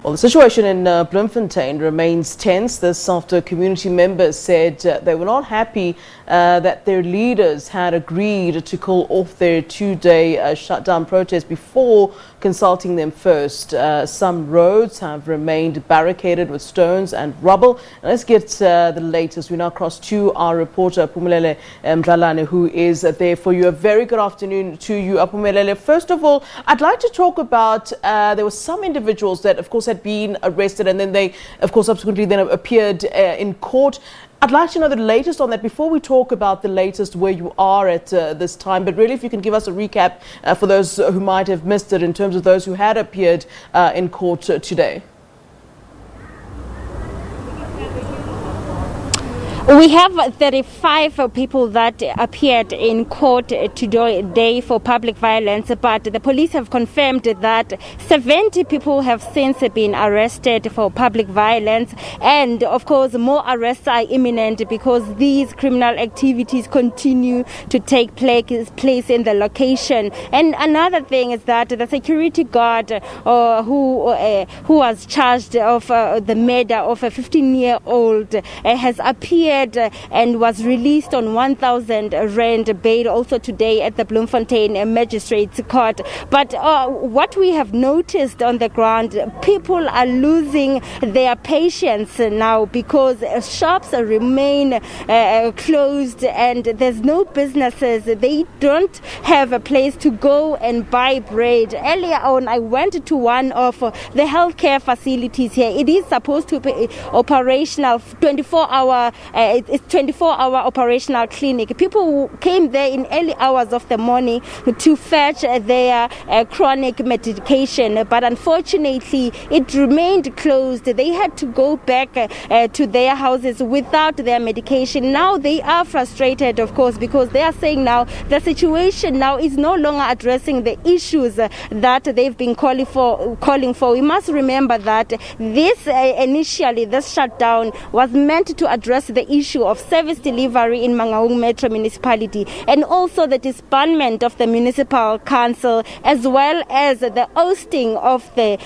Well, the situation in Bloemfontein remains tense. This after community members said they were not happy that their leaders had agreed to call off their two-day shutdown protest before consulting them first. Some roads have remained barricaded with stones and rubble. Let's get the latest. We now cross to our reporter, Aphumelele Mdlalane, who is there for you. A very good afternoon to you, Aphumelele. First of all, I'd like to talk about there were some individuals that, of course, had been arrested and then they, of course, subsequently then appeared in court. I'd like to know the latest on that before we talk about the latest where you are at this time. But really, if you can give us a recap for those who might have missed it in terms of those who had appeared in court today. We have 35 people that appeared in court today for public violence, but the police have confirmed that 70 people have since been arrested for public violence, and of course more arrests are imminent because these criminal activities continue to take place in the location. And another thing is that the security guard who was charged of the murder of a 15-year-old has appeared and was released on 1,000 rand bail also today at the Bloemfontein Magistrates Court. But what we have noticed on the ground, people are losing their patience now because shops remain closed and there's no businesses. They don't have a place to go and buy bread. Earlier on, I went to one of the healthcare facilities here. It is supposed to be operational 24-hour. It's 24-hour operational clinic. People came there in early hours of the morning to fetch their chronic medication, but unfortunately it remained closed. They had to go back to their houses without their medication. Now they are frustrated, of course, because they are saying now the situation now is no longer addressing the issues that they've been calling for. We must remember that this initially, this shutdown was meant to address the issue of service delivery in Mangaung Metro Municipality and also the disbandment of the municipal council as well as the ousting of the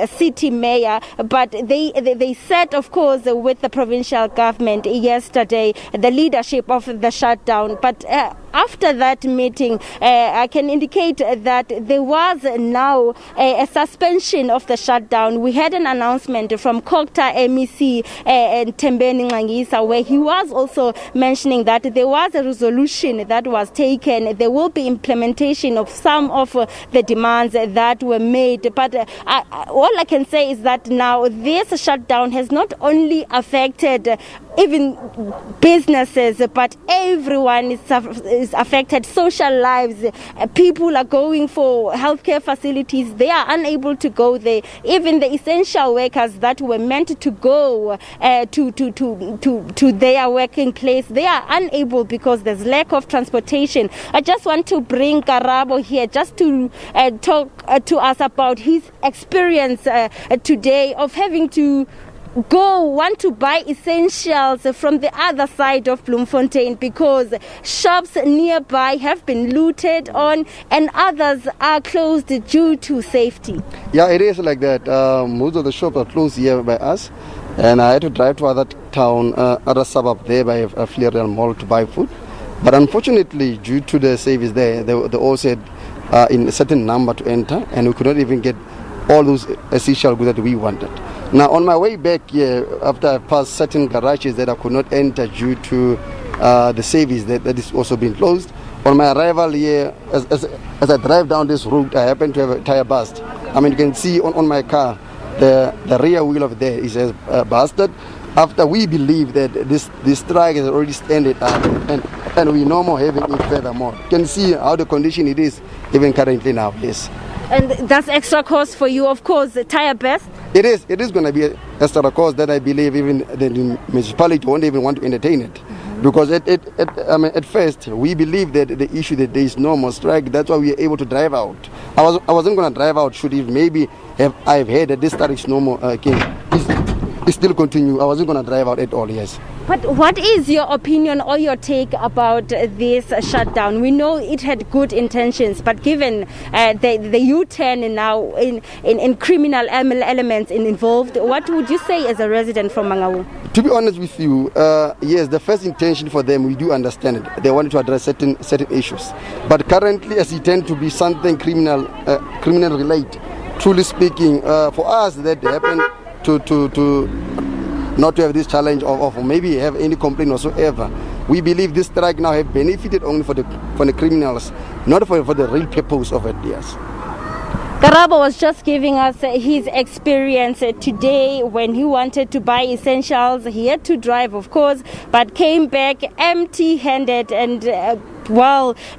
city mayor. But they said, of course, with the provincial government yesterday, the leadership of the shutdown. But after that meeting, I can indicate that there was now a suspension of the shutdown. We had an announcement from Kokta MEC and Tembeni Ngangisa, where he was also mentioning that there was a resolution that was taken. There will be implementation of some of the demands that were made. But all I can say is that now this shutdown has not only affected even businesses, but everyone is affected. Social lives, people are going for healthcare facilities, they are unable to go there. Even the essential workers that were meant to go to their working place, they are unable because there's lack of transportation. I just want to bring Karabo here just to talk to us about his experience today of having to want to buy essentials from the other side of Bloemfontein because shops nearby have been looted on and others are closed due to safety. Yeah, it is like that. Most of the shops are closed here by us, and I had to drive to other town, other suburb there by Aphumelele Mall to buy food. But unfortunately, due to the service there, they all said in a certain number to enter, and we could not even get all those essential goods that we wanted. Now, on my way back here, after I passed certain garages that I could not enter due to the service that is also being closed, on my arrival here, as I drive down this route, I happen to have a tire burst. I mean, you can see on my car, the rear wheel of there is busted. After we believe that this strike has already ended up, and we no more having it furthermore. You can see how the condition it is even currently now. Yes. And that's extra cost for you, of course, the tire burst? It is going to be an extra cost that I believe even the municipality won't even want to entertain it. Because at first we believe that the issue that there is no more strike, that's why we are able to drive out. I wasn't going to drive out should if maybe I've heard that this strike is no more. it still continue. I wasn't going to drive out at all, yes. But what is your opinion or your take about this shutdown? We know it had good intentions, but given the U-turn now in criminal elements involved, what would you say as a resident from Mangaung? To be honest with you, yes, the first intention for them, we do understand it. They wanted to address certain issues. But currently, as it tends to be something criminal related, truly speaking, for us that happened to not to have this challenge of maybe have any complaint whatsoever. We believe this strike now have benefited only for the criminals, not for the real purpose of it, yes. Karabo was just giving us his experience today when he wanted to buy essentials. He had to drive, of course, but came back empty-handed. And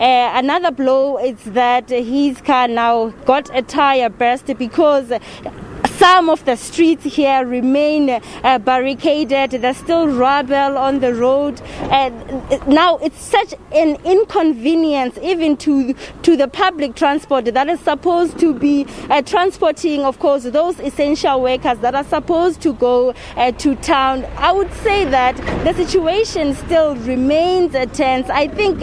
another blow is that his car now got a tire burst because some of the streets here remain barricaded. There's still rubble on the road. Now it's such an inconvenience even to the public transport that is supposed to be transporting, of course, those essential workers that are supposed to go to town. I would say that the situation still remains tense. I think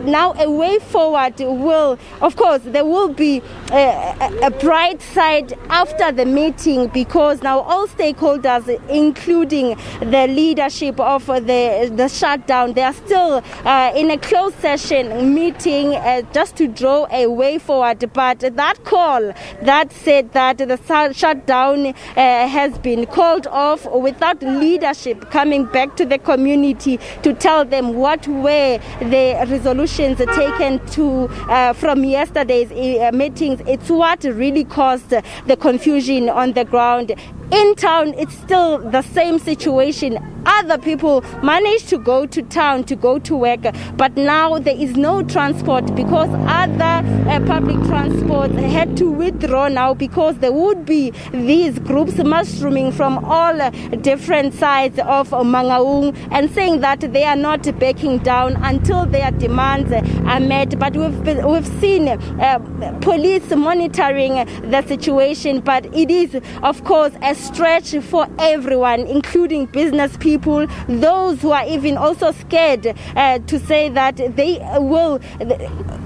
now a way forward will, of course, there will be a bright side after the meeting, because now all stakeholders, including the leadership of the shutdown, they are still in a closed session meeting just to draw a way forward. But that call that said that the shutdown has been called off without leadership coming back to the community to tell them what were the resolutions taken to from yesterday's meetings, it's what really caused the confusion on the ground. In town, it's still the same situation. Other people managed to go to town to go to work, but now there is no transport because other public transport had to withdraw now because there would be these groups mushrooming from all different sides of Mangaung and saying that they are not backing down until their demands are met. But we've seen police monitoring the situation, but it is, of course, a stretch for everyone, including business people, those who are even also scared to say that they will,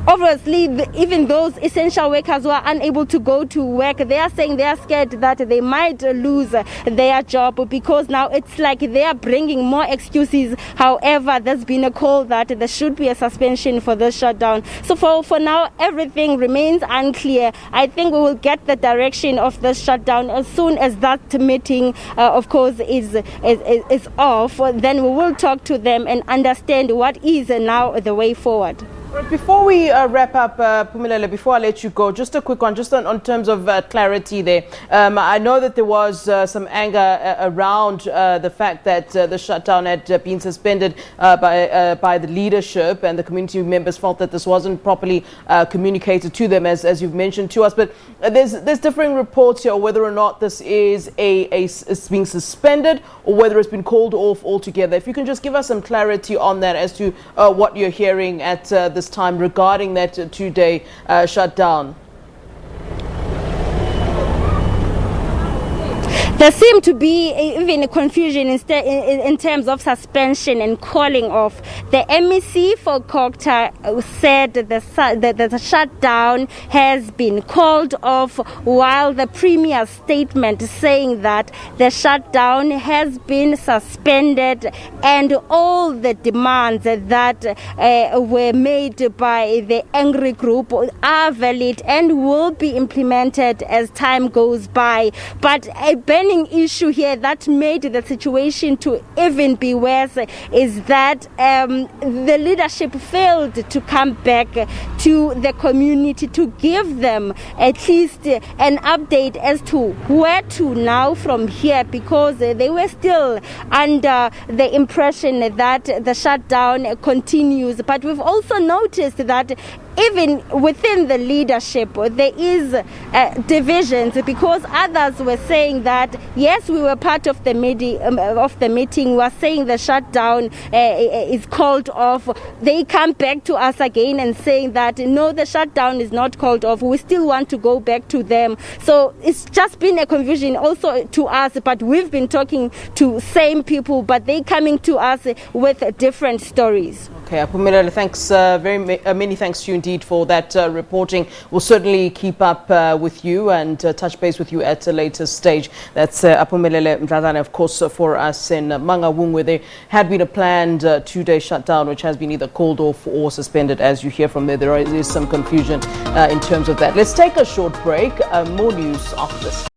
obviously, even those essential workers who are unable to go to work, they are saying they are scared that they might lose their job because now it's like they are bringing more excuses. However, there's been a call that there should be a suspension for the shutdown. So for now, everything remains unclear. I think we will get the direction of the shutdown as soon as that meeting, of course, is off. Then we will talk to them and understand what is now the way forward. Before we wrap up, Aphumelele, before I let you go, just a quick one, just on terms of clarity there. I know that there was some anger around the fact that the shutdown had been suspended by the leadership, and the community members felt that this wasn't properly communicated to them, as you've mentioned to us. But there's differing reports here whether or not this is it's being suspended or whether it's been called off altogether. If you can just give us some clarity on that as to what you're hearing at this time regarding that 2-day shutdown. There seemed to be even a confusion in terms of suspension and calling off. The MEC for Kokta said that the shutdown has been called off, while the Premier's statement saying that the shutdown has been suspended and all the demands that were made by the angry group are valid and will be implemented as time goes by. But a burning issue here that made the situation to even be worse is that the leadership failed to come back to the community to give them at least an update as to where to now from here, because they were still under the impression that the shutdown continues. But we've also noticed that even within the leadership, there is divisions, because others were saying that yes, we were part of the meeting. We are saying the shutdown is called off. They come back to us again and saying that no, the shutdown is not called off. We still want to go back to them. So it's just been a confusion also to us. But we've been talking to same people, but they coming to us with different stories. Okay, Aphumelele, thanks many thanks to you indeed for that reporting. We'll certainly keep up with you and touch base with you at a later stage. That's Aphumelele Mdlalane, of course, for us in Mangaung, where there had been a planned 2-day shutdown, which has been either called off or suspended. As you hear from there, there is some confusion in terms of that. Let's take a short break. More news after this.